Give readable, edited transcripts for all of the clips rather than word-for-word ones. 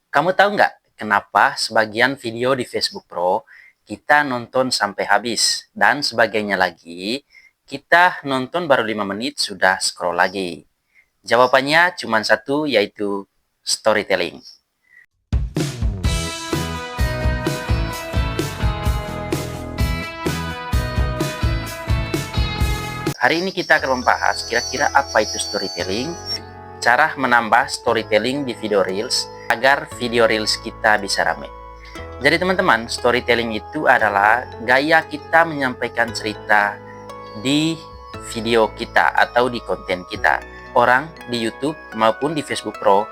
Kamu tahu nggak kenapa sebagian video di Facebook Pro kita nonton sampai habis dan sebagainya lagi kita nonton baru 5 menit sudah scroll lagi? Jawabannya cuma satu, yaitu storytelling. Hari ini kita akan membahas kira-kira apa itu storytelling, cara menambah storytelling di video Reels agar video Reels kita bisa ramai. Jadi teman-teman, storytelling itu adalah gaya kita menyampaikan cerita di video kita atau di konten kita. Orang di YouTube maupun di Facebook Pro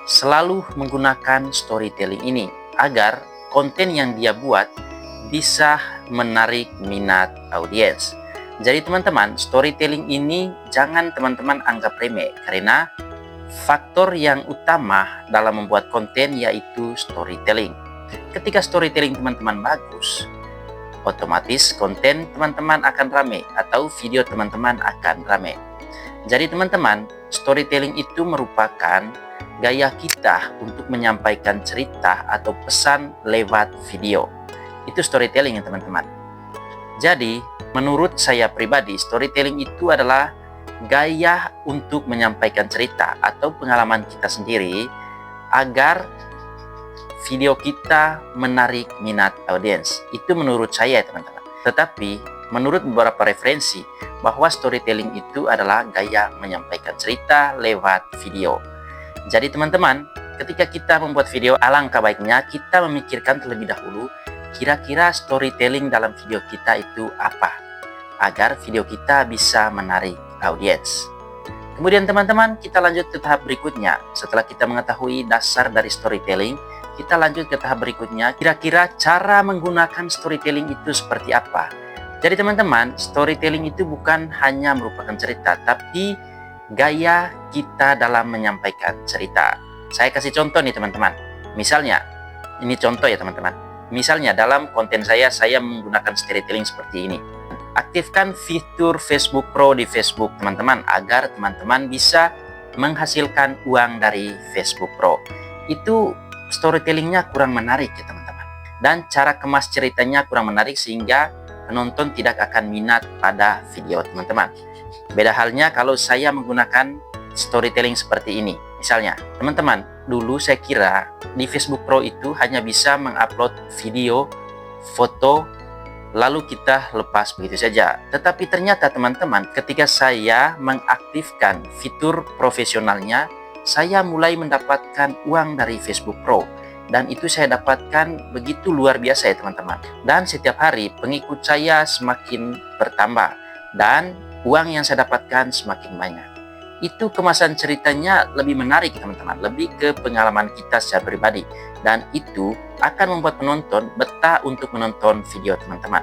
selalu menggunakan storytelling ini agar konten yang dia buat bisa menarik minat audiens. Jadi teman-teman, storytelling ini jangan teman-teman anggap remeh, karena faktor yang utama dalam membuat konten yaitu storytelling. Ketika storytelling teman-teman bagus, otomatis konten teman-teman akan ramai atau video teman-teman akan ramai. Jadi teman-teman, storytelling itu merupakan gaya kita untuk menyampaikan cerita atau pesan lewat video. Itu storytelling ya teman-teman. Jadi, menurut saya pribadi, storytelling itu adalah gaya untuk menyampaikan cerita atau pengalaman kita sendiri agar video kita menarik minat audiens. Itu menurut saya teman-teman. Tetapi menurut beberapa referensi bahwa storytelling itu adalah gaya menyampaikan cerita lewat video. Jadi teman-teman, ketika kita membuat video, alangkah baiknya kita memikirkan terlebih dahulu kira-kira storytelling dalam video kita itu apa, agar video kita bisa menarik audiens. Kemudian teman-teman, kita lanjut ke tahap berikutnya. Setelah kita mengetahui dasar dari storytelling, kita lanjut ke tahap berikutnya. Kira-kira cara menggunakan storytelling itu seperti apa? Jadi teman-teman, storytelling itu bukan hanya merupakan cerita, tapi gaya kita dalam menyampaikan cerita. Saya kasih contoh nih teman-teman. Misalnya, ini contoh ya teman-teman. Misalnya dalam konten saya menggunakan storytelling seperti ini. Aktifkan fitur Facebook Pro di Facebook teman-teman agar teman-teman bisa menghasilkan uang dari Facebook Pro. Itu storytellingnya kurang menarik ya teman-teman. Dan cara kemas ceritanya kurang menarik sehingga penonton tidak akan minat pada video teman-teman. Beda halnya kalau saya menggunakan storytelling seperti ini. Misalnya, teman-teman, dulu saya kira di Facebook Pro itu hanya bisa mengupload video, foto, lalu kita lepas begitu saja. Tetapi ternyata teman-teman, ketika saya mengaktifkan fitur profesionalnya, saya mulai mendapatkan uang dari Facebook Pro. Dan itu saya dapatkan begitu luar biasa ya teman-teman. Dan setiap hari pengikut saya semakin bertambah. Dan uang yang saya dapatkan semakin banyak. Itu kemasan ceritanya lebih menarik teman-teman, lebih ke pengalaman kita secara pribadi, dan itu akan membuat penonton betah untuk menonton video teman-teman.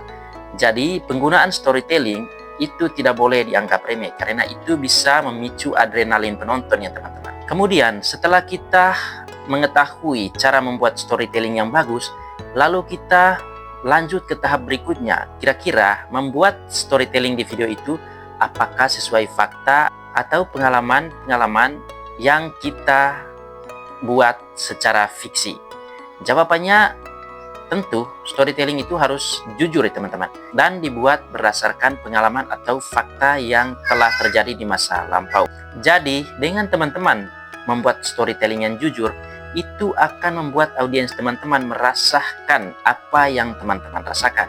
Jadi penggunaan storytelling itu tidak boleh dianggap remeh, karena itu bisa memicu adrenalin penonton ya teman-teman. Kemudian setelah kita mengetahui cara membuat storytelling yang bagus, lalu kita lanjut ke tahap berikutnya. Kira-kira membuat storytelling di video itu apakah sesuai fakta atau pengalaman-pengalaman yang kita buat secara fiksi? Jawabannya tentu storytelling itu harus jujur ya teman-teman, dan dibuat berdasarkan pengalaman atau fakta yang telah terjadi di masa lampau. Jadi dengan teman-teman membuat storytelling yang jujur, itu akan membuat audiens teman-teman merasakan apa yang teman-teman rasakan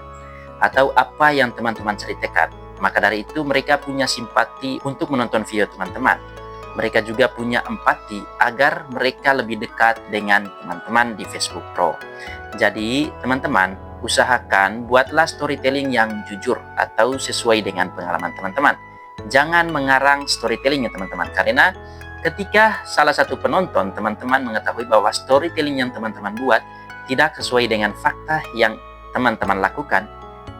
atau apa yang teman-teman ceritakan. Maka dari itu mereka punya simpati untuk menonton video teman-teman. Mereka juga punya empati agar mereka lebih dekat dengan teman-teman di Facebook Pro. Jadi teman-teman, usahakan buatlah storytelling yang jujur atau sesuai dengan pengalaman teman-teman. Jangan mengarang storytelling ya teman-teman, karena ketika salah satu penonton teman-teman mengetahui bahwa storytelling yang teman-teman buat tidak sesuai dengan fakta yang teman-teman lakukan,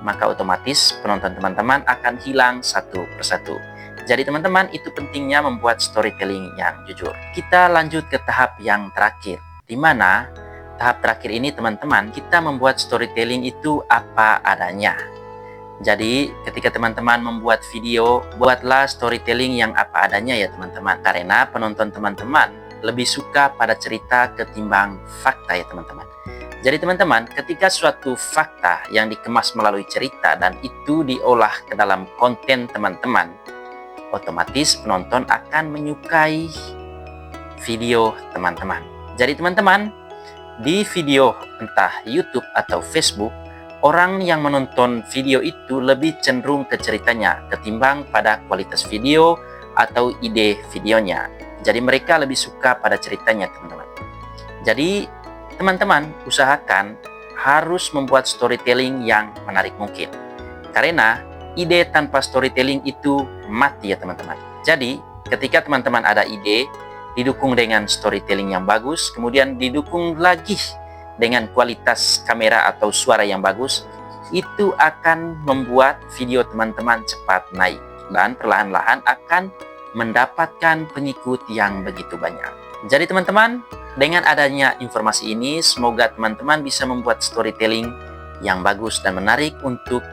maka otomatis penonton teman-teman akan hilang satu persatu. Jadi teman-teman, itu pentingnya membuat storytelling yang jujur. Kita lanjut ke tahap yang terakhir, di mana tahap terakhir ini teman-teman, kita membuat storytelling itu apa adanya. Jadi ketika teman-teman membuat video, buatlah storytelling yang apa adanya ya teman-teman. Karena penonton teman-teman lebih suka pada cerita ketimbang fakta ya teman-teman. Jadi teman-teman, ketika suatu fakta yang dikemas melalui cerita dan itu diolah ke dalam konten teman-teman, otomatis penonton akan menyukai video teman-teman. Jadi teman-teman, di video entah YouTube atau Facebook, orang yang menonton video itu lebih cenderung ke ceritanya ketimbang pada kualitas video atau ide videonya. Jadi mereka lebih suka pada ceritanya teman-teman. Jadi teman-teman usahakan harus membuat storytelling yang menarik mungkin. Karena ide tanpa storytelling itu mati ya teman-teman. Jadi ketika teman-teman ada ide, didukung dengan storytelling yang bagus, kemudian didukung lagi dengan kualitas kamera atau suara yang bagus, itu akan membuat video teman-teman cepat naik dan perlahan-lahan akan mendapatkan pengikut yang begitu banyak. Jadi teman-teman, dengan adanya informasi ini, semoga teman-teman bisa membuat storytelling yang bagus dan menarik untuk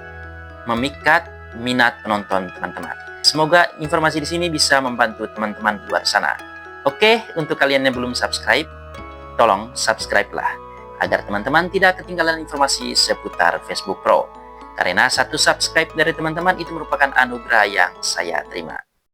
memikat minat penonton teman-teman. Semoga informasi di sini bisa membantu teman-teman di luar sana. Oke, untuk kalian yang belum subscribe, tolong subscribe-lah agar teman-teman tidak ketinggalan informasi seputar Facebook Pro. Karena satu subscribe dari teman-teman itu merupakan anugerah yang saya terima.